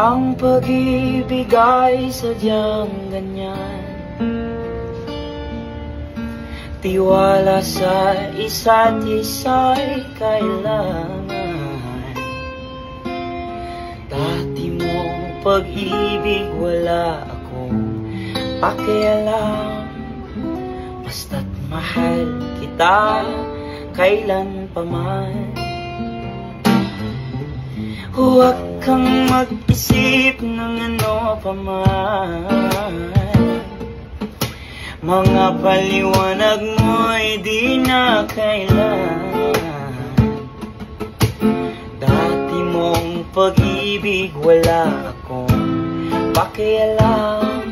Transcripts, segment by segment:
Ang pag-ibig ay sadyang ganyan, tiwala sa isa't isa'y kailangan. Dati mong pag-ibig wala akong pakialam, basta't mahal kita kailan pa man. Huwag kang mag-isip ng ano pa man, mga paliwanag mo'y di na kailangan. Dati mong pag-ibig wala akong pakialam,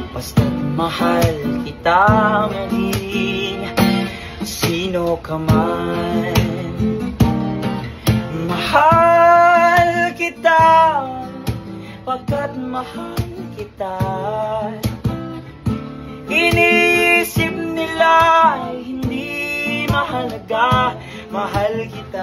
basta't mahal kita maging sino ka man. Mahal kita pagkat mahal kita. Iniisip nila hindi mahalaga, mahal kita.